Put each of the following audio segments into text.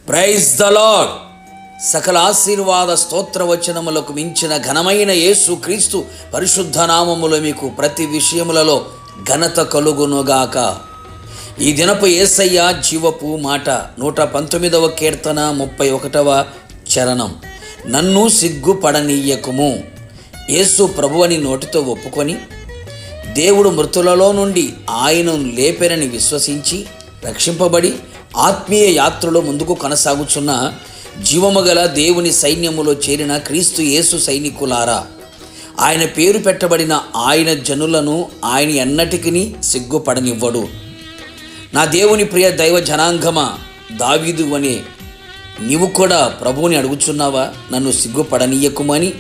Praise the lord. సకల ఆశీర్వాద స్తోత్ర వచనములకు మించిన ఘనమైన యేసు క్రీస్తు పరిశుద్ధ నామములో మీకు ప్రతి విషయములలో ఘనత కలుగునుగాక. ఈ దినపు యేసయ్య జీవపు మాట 119వ కీర్తన 31వ చరణం. నన్ను సిగ్గుపడనీయకుము. యేసు ప్రభువని నోటితో ఒప్పుకొని దేవుడు మృతులలో నుండి ఆయనను లేపెనని విశ్వసించి రక్షింపబడి ఆత్మీయ యాత్రలో ముందుకు కొనసాగుచున్న జీవముగల దేవుని సైన్యములో చేరిన క్రీస్తు యేసు సైనికులారా, ఆయన పేరు పెట్టబడిన ఆయన జనులను ఆయన ఎన్నటికీ సిగ్గుపడనివ్వడు. నా దేవుని ప్రియ దైవ జనాంగమా, దావీదు అనే నీవు కూడా ప్రభువుని అడుగుచున్నావా? నన్ను సిగ్గుపడనీయకుమని.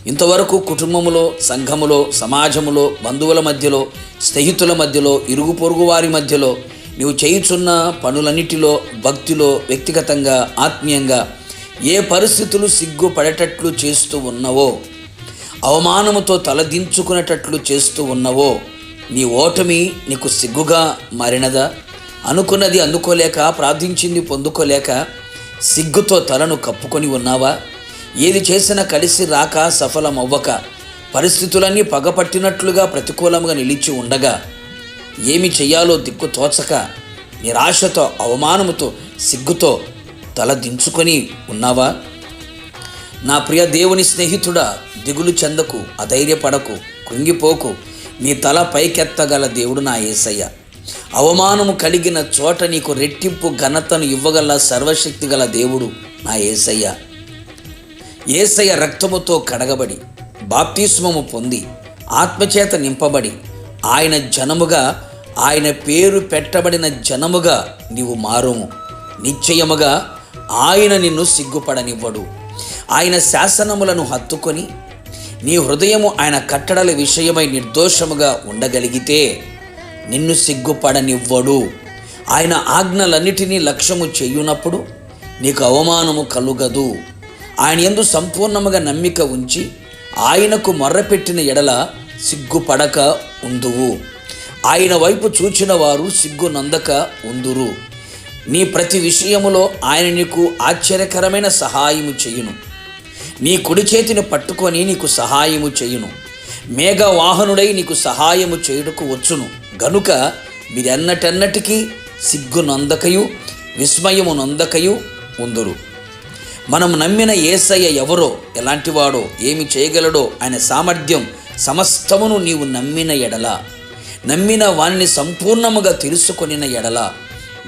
ఇంతవరకు కుటుంబములో, సంఘములో, సమాజములో, బంధువుల మధ్యలో, స్నేహితుల మధ్యలో, ఇరుగు పొరుగు వారి మధ్యలో నీవు చేయుచున్న పనులన్నిటిలో, భక్తిలో, వ్యక్తిగతంగా, ఆత్మీయంగా ఏ పరిస్థితులు సిగ్గుపడేటట్లు చేస్తూ ఉన్నవో, అవమానముతో తలదించుకునేటట్లు చేస్తూ ఉన్నవో, నీ ఓటమి నీకు సిగ్గుగా మారినదా? అనుకున్నది అందుకోలేక, ప్రార్థించింది పొందుకోలేక సిగ్గుతో తలను కప్పుకొని ఉన్నావా? ఏది చేసినా కలిసి రాక, సఫలమవ్వక, పరిస్థితులన్నీ పగపట్టినట్లుగా ప్రతికూలంగా నిలిచి ఉండగా ఏమి చెయ్యాలో దిక్కు తోచక నిరాశతో, అవమానముతో, సిగ్గుతో తల దించుకొని ఉన్నావా? నా ప్రియ దేవుని స్నేహితుడా, దిగులు చెందకు, అధైర్యపడకు, కృంగిపోకు. నీ తల పైకెత్తగల దేవుడు నా యేసయ్య. అవమానము కలిగిన చోట నీకు రెట్టింపు ఘనతను ఇవ్వగల సర్వశక్తి గల దేవుడు నా యేసయ్య. యేసయ్య రక్తముతో కడగబడి, బాప్తిస్మము పొంది, ఆత్మచేత నింపబడి, ఆయన జనముగా, ఆయన పేరు పెట్టబడిన జనముగా నీవు మారుము. నిశ్చయముగా ఆయన నిన్ను సిగ్గుపడనివ్వడు. ఆయన శాసనములను హత్తుకొని నీ హృదయము ఆయన కట్టడల విషయమై నిర్దోషముగా ఉండగలిగితే నిన్ను సిగ్గుపడనివ్వడు. ఆయన ఆజ్ఞలన్నిటినీ లక్ష్యము చేయునప్పుడు నీకు అవమానము కలుగదు. ఆయన యందు సంపూర్ణముగా నమ్మిక ఉంచి ఆయనకు మొర్రపెట్టిన ఎడల సిగ్గుపడక ఉందువు. ఆయన వైపు చూచిన వారు సిగ్గు నందక ఉందురు. నీ ప్రతి విషయములో ఆయన నీకు ఆశ్చర్యకరమైన సహాయము చేయును. నీ కుడి చేతిని పట్టుకొని నీకు సహాయము చేయును. మేఘవాహనుడై నీకు సహాయము చేయుటకు వచ్చును. గనుక మీరెన్నటెన్నటికీ సిగ్గు నందకయు, విస్మయము నందకయు ఉందురు. మనం నమ్మిన యేసయ్య ఎవరో, ఎలాంటివాడో, ఏమి చేయగలడో, ఆయన సామర్థ్యం సమస్తమును నీవు నమ్మిన ఎడల, నమ్మిన వాణ్ణి సంపూర్ణముగా తెలుసుకొనిన ఎడల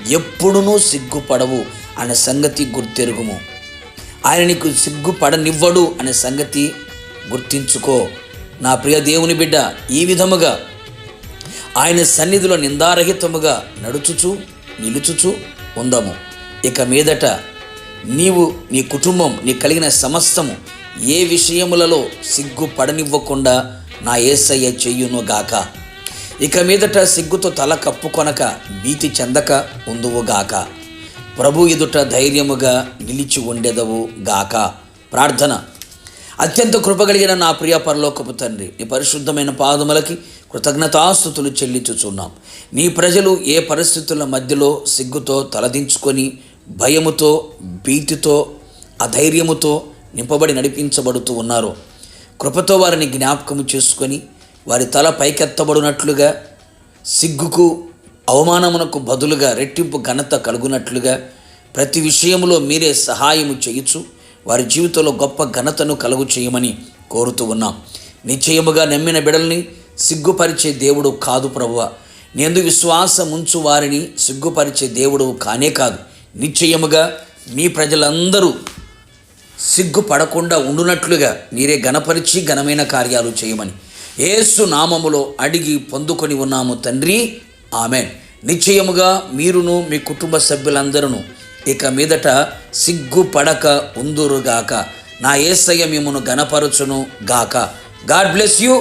ఎప్పుడునూ సిగ్గుపడవు అనే సంగతి గుర్తెరుగుము. ఆయన నీకు సిగ్గుపడనివ్వడు అనే సంగతి గుర్తించుకో. నా ప్రియ దేవుని బిడ్డ, ఈ విధముగా ఆయన సన్నిధిలో నిందారహితముగా నడుచుచు నిలుచుచు ఉందాము. ఇక మీదట నీవు, నీ కుటుంబం, నీ కలిగిన సమస్తము ఏ విషయములలో సిగ్గుపడనివ్వకుండా నా యేసయ్య చెయ్యునుగాక. ఇక మీదట సిగ్గుతో తల కప్పుకొనక, భీతి చెందక ఉందువుగాక. ప్రభు ఎదుట ధైర్యముగా నిలిచి ఉండెదవు గాక. ప్రార్థన. అత్యంత కృపగలిగిన నా ప్రియ పరలోకపు తండ్రి, నీ పరిశుద్ధమైన పాదములకి కృతజ్ఞతాస్తుతులు చెల్లించుచున్నాం. నీ ప్రజలు ఏ పరిస్థితుల మధ్యలో సిగ్గుతో తలదించుకొని, భయముతో, భీతితో, అధైర్యముతో నింపబడి నడిపించబడుతూ ఉన్నారు. కృపతో వారిని జ్ఞాపకము చేసుకొని వారి తల పైకెత్తబడినట్లుగా, సిగ్గుకు, అవమానమునకు బదులుగా రెట్టింపు ఘనత కలుగునట్లుగా ప్రతి విషయంలో మీరే సహాయము చేయుచు వారి జీవితంలో గొప్ప ఘనతను కలుగు చేయమని కోరుతూ ఉన్నాం. నిశ్చయముగా నమ్మిన బిడల్ని సిగ్గుపరిచే దేవుడు కాదు ప్రభువా. నేందు విశ్వాసం ఉంచు వారిని సిగ్గుపరిచే దేవుడు కానే కాదు. నిశ్చయముగా మీ ప్రజలందరూ సిగ్గుపడకుండా ఉండునట్లుగా మీరే ఘనపరిచి ఘనమైన కార్యాలు చేయమని యేసు నామములో అడిగి పొందుకొని ఉన్నాము తండ్రి. ఆమెన్. నిశ్చయముగా మీరును మీ కుటుంబ సభ్యులందరూ ఇక మీదట సిగ్గుపడక ఉందురుగాక. నా యేసయ్య మిమ్మును ఘనపరచును గాక. God bless you.